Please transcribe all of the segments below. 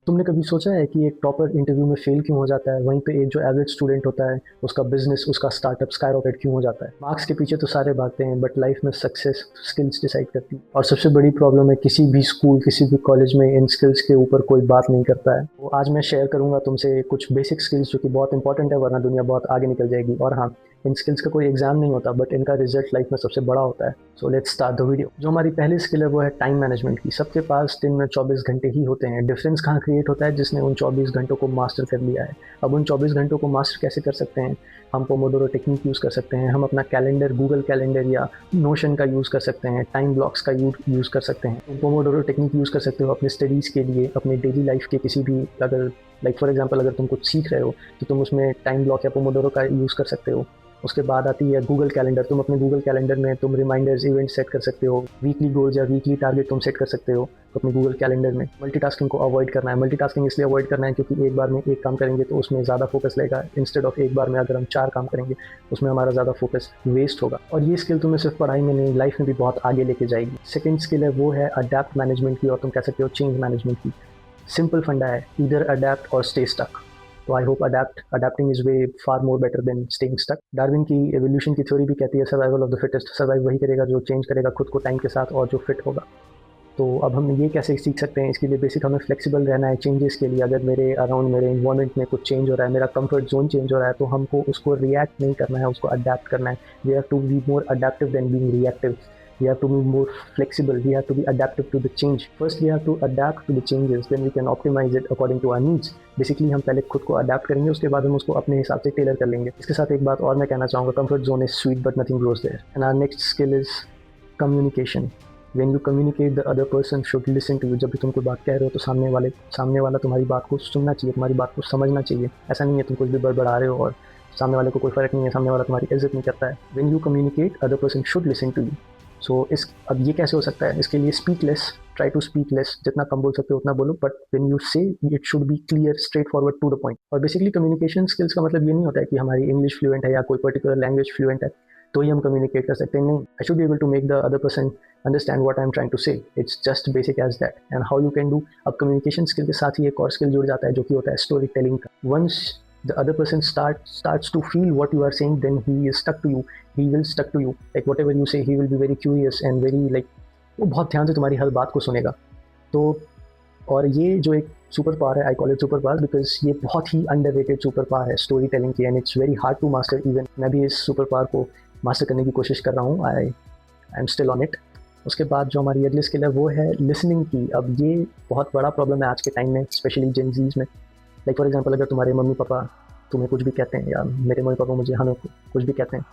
तुमने कभी सोचा है कि एक टॉपर इंटरव्यू में फेल क्यों हो जाता है, वहीं पे एक जो एवरेज स्टूडेंट होता है उसका बिजनेस, उसका स्टार्टअप स्काईरॉकेट क्यों हो जाता है? मार्क्स के पीछे तो सारे भागते हैं, बट लाइफ में सक्सेस स्किल्स डिसाइड करती है। और सबसे बड़ी प्रॉब्लम है, किसी भी स्कूल, किसी भी कॉलेज में इन स्किल्स के ऊपर कोई बात नहीं करता है। तो आज मैं शेयर करूंगा तुमसे कुछ बेसिक स्किल्स जो कि बहुत इंपॉर्टेंट है, वरना दुनिया बहुत आगे निकल जाएगी। और हाँ, इन स्किल्स का कोई एग्जाम नहीं होता, बट इनका रिजल्ट लाइफ में सबसे बड़ा होता है। So let's start the video. जो हमारी पहली स्किल है वो है टाइम मैनेजमेंट की। सबके पास दिन में 24 घंटे ही होते हैं। डिफरेंस कहाँ क्रिएट होता है? जिसने उन 24 घंटों को मास्टर कर लिया है। अब उन 24 घंटों को मास्टर कैसे कर सकते हैं? हम पोमोडोरो टेक्निक यूज़ कर सकते हैं। हम अपना कैलेंडर, गूगल कैलेंडर या नोशन का यूज़ कर सकते हैं। टाइम ब्लॉक्स का यूज़ कर सकते हैं। तुम पोमोडोरो टेक्निक यूज़ कर सकते हो अपने स्टडीज़ के लिए, अपने डेली लाइफ के किसी भी, अगर लाइक फॉर एग्जांपल अगर तुम कुछ सीख रहे हो तो तुम उसमें टाइम ब्लॉक या पोमोडोरो का यूज़ कर सकते हो। उसके बाद आती है गूगल कैलेंडर। तुम अपने गूगल कैलेंडर में तुम रिमाइंडर्स, इवेंट सेट कर सकते हो। वीकली गोल्स या वीकली टारगेट तुम सेट कर सकते हो अपने गूगल कैलेंडर में। मल्टीटास्किंग को अवॉइड करना है। मल्टीटास्किंग इसलिए अवॉइड करना है क्योंकि एक बार में एक काम करेंगे तो उसमें ज़्यादा फोकस लगेगा, इंस्टेड ऑफ एक बार में अगर हम 4 काम करेंगे उसमें हमारा ज़्यादा फोकस वेस्ट होगा। और ये स्किल तुम्हें सिर्फ पढ़ाई में नहीं, लाइफ में भी बहुत आगे लेके जाएगी। सेकेंड स्किल है वो है अडेप्ट मैनेजमेंट की, और तुम कह सकते हो चेंज मैनेजमेंट की। सिंपल फंडा है, इधर अडेप्ट और स्टे स्टक। तो I hope adapting is way far more better than staying stuck. Darwin की एवोल्यूशन की थ्योरी भी कहती है survival of the fittest. Survive वही करेगा जो चेंज करेगा खुद को टाइम के साथ और जो फिट होगा। तो अब हम ये कैसे सीख सकते हैं? इसके लिए बेसिक हमें फ्लेक्सिबल रहना है चेंजेस के लिए। अगर मेरे अराउंड, मेरे इन्वायरमेंट में कुछ चेंज हो रहा है, मेरा कंफर्ट जोन चेंज हो रहा है, तो हमको उसको रिएक्ट नहीं करना है, उसको अडेप्ट करना है। We have to be more adaptive than being reactive. We have to be more flexible. We have to be adaptive to the change. First, we have to adapt to the changes. Then we can optimize it according to our needs. Basically, हम पहले खुद को adapt करेंगे, उसके बाद हम उसको अपने हिसाब से टेलर कर लेंगे। इसके साथ एक बात और मैं कहना चाहूँगा, comfort zone is sweet but nothing grows there. And our next skill is communication. When you communicate, the other person should listen to you. जब भी तुम कोई बात कह रहे हो तो सामने वाला तुम्हारी बात को सुनना चाहिए, तुम्हारी बात को समझना चाहिए। ऐसा नहीं है तुम कुछ भी बड़बड़ा रहे हो और सामने वाले को कोई फ़र्क नहीं है, सामने वाला तुम्हारी इज्जत नहीं करता है। When you communicate, other person should listen to you. सो अब ये कैसे हो सकता है? इसके लिए speak less, try to speak less. जितना कम बोल सकते हो उतना बोलो, but when you say it should be clear, straight forward, to the point. और बेसिकली कम्युनिकेशन स्किल्स का मतलब ये नहीं होता है कि हमारी इंग्लिश फ्लुएंट है या कोई पर्टिकुलर लैंग्वेज फ्लुएंट है तो ही हम कम्युनिकेट कर सकते हैं। नहीं, I should be able to make the other person understand what I am trying to say. It's just basic as that. And how you can do. अब कम्युनिकेशन स्किल के साथ ही एक और स्किल जुड़ जाता है जो कि होता है स्टोरी टेलिंग का। Once the other person starts to feel what you are saying, then he is stuck to you. He will stuck to you. Like whatever you say, he will be very curious and very like, वो बहुत ध्यान से तुम्हारी हर बात को सुनेगा। तो और ये जो एक सुपर पावर है, I call it superpower because ये बहुत ही अंडररेटेड सुपर पावर है स्टोरी टेलिंग की, and it's very hard to master. Even मैं भी इस सुपर पावर को मास्टर करने की कोशिश कर रहा हूँ। I am still on it. उसके बाद जो हमारी अगली स्किल है वो है लिसनिंग की। अब ये बहुत बड़ा प्रॉब्लम है आज के टाइम में, स्पेशली जेनजीज में। लाइक फॉर एग्जांपल, अगर तुम्हारे मम्मी पापा तुम्हें कुछ भी कहते हैं या मेरे मम्मी पापा मुझे, हमें कुछ भी कहते हैं,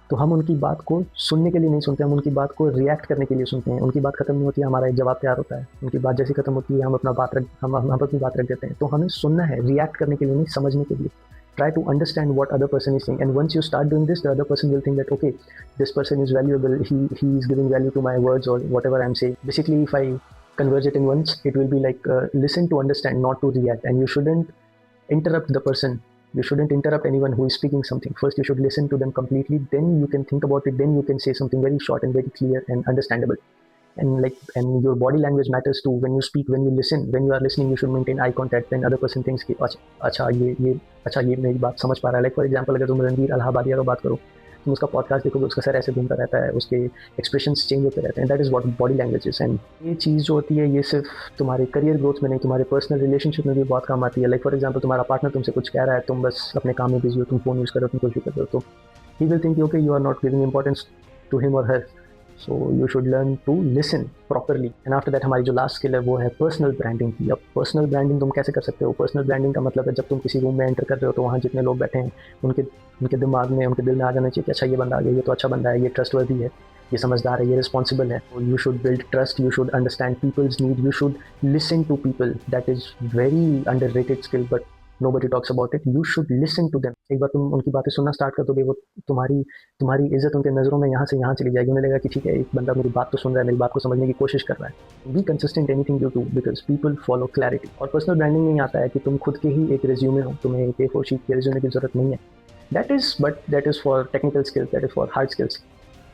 तो हम उनकी बात को सुनने के लिए नहीं सुनते, हम उनकी बात को रिएक्ट करने के लिए सुनते हैं। उनकी बात खत्म नहीं होती है, हमारा एक जवाब तैयार होता है। उनकी बात जैसी खत्म होती है हम अपनी बात रख देते हैं। तो हमें सुनना है, रिएक्ट करने के लिए नहीं, समझने के लिए। Try to understand what other person is saying, and once you start doing this, the other person will think that okay, this person is valuable, he is giving value to my words or whatever I'm saying. Basically, if I converge it in once, it will be like listen to understand, not to react. And you shouldn't interrupt the person. You shouldn't interrupt anyone who is speaking something. First, you should listen to them completely. Then you can think about it. Then you can say something very short and very clear and understandable. And your body language matters too. When you speak, when you listen, when you are listening, you should maintain eye contact. Then other person thinks कि अच्छा ये मेरी बात समझ पा रहा है। Like for example, अगर तुम रणवीर अलाहाबादिया का बात करो, तुम उसका पॉडकास्ट देखोगे, उसका सर ऐसे घूमता रहता है, उसके एक्सप्रेशंस चेंज होते रहते हैं। That is what body language is. And ये चीज़ जो होती है, ये सिर्फ तुम्हारे करियर ग्रोथ में नहीं, तुम्हारे पर्सनल रिलेशनशिप में भी बहुत काम आती है। लाइक फॉर एग्जांपल, तुम्हारा पार्टनर तुमसे कुछ कह रहा है, तुम बस अपने काम में बिजी हो, तुम फोन यूज़ कर रहे हो, तुम कुछ भी कर रहे हो, तो he will think okay, you are not giving importance to him और her. So you should learn to listen properly. And after that हमारी जो लास्ट स्किल है वो है पर्सनल ब्रांडिंग की। अब पर्सनल ब्रांडिंग तुम कैसे कर सकते हो? पर्सनल ब्रांडिंग का मतलब है जब तुम किसी रूम में एंटर कर रहे हो तो वहाँ जितने लोग बैठे हैं उनके दिमाग में, उनके दिल में आ जाना चाहिए कि अच्छा ये बंदा आ गया, ये तो अच्छा बंदा है, ये ट्रस्टवर्दी है, ये समझदार है, ये रिस्पॉन्सिबल है। You should build trust, you should understand people's need, you should listen to people. That is very underrated skill but nobody talks about it. You should listen to them. एक बार तुम उनकी बातें सुनना स्टार्ट कर दोगे, वो तुम्हारी इज्जत उनके नज़रों में यहाँ से यहाँ चली जाएगी। उन्हें लगेगा कि ठीक है, एक बंदा मेरी बात तो सुन रहा है, मेरी बात को समझने की कोशिश कर रहा है। Be consistent anything you do because people follow clarity. और पर्सनल ब्रांडिंग नहीं आता है कि तुम खुद के ही एक रिज्यूमे हो, तुम्हें एक A4 शीट के रिज्यूमे की जरूरत नहीं है। That is for technical skills, that is for hard skills.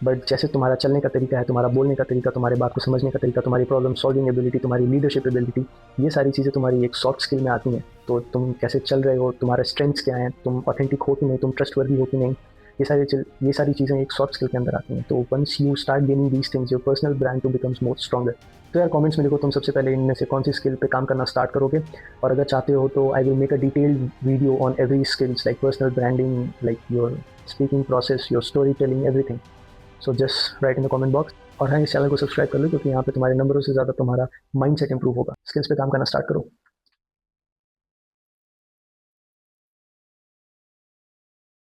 But जैसे तुम्हारा चलने का तरीका है, तुम्हारा बोलने का तरीका, तुम्हारे बात को समझने का तरीका, तुम्हारी प्रॉब्लम सॉल्विंग एबिलिटी, तुम्हारी लीडरशिप एबिलिटी, ये सारी चीज़ें तुम्हारी एक सॉफ्ट स्किल में आती हैं। तो तुम कैसे चल रहे हो, तुम्हारे स्ट्रेंथ्स क्या हैं, तुम ऑथेंटिक हो कि नहीं, तुम ट्रस्टवर्दी हो कि नहीं, ये सारी चीज़ें एक सॉफ्ट स्किल के अंदर आती हैं। तो once you start gaining these things, your personal brand too becomes more stronger. तो यार कमेंट्स में लिखो तुम सबसे पहले इनमें से कौन सी स्किल पे काम करना स्टार्ट करोगे, और अगर चाहते हो तो I will make a detailed video on every skills like personal branding, like your speaking process, your story telling, everything. So just right in the comment box. और हाँ, इस चैनल को सब्सक्राइब कर लो, क्योंकि यहाँ पे तुम्हारे नंबरों से ज़्यादा तुम्हारा माइंडसेट इंप्रूव होगा। स्किल्स पे काम करना स्टार्ट करो।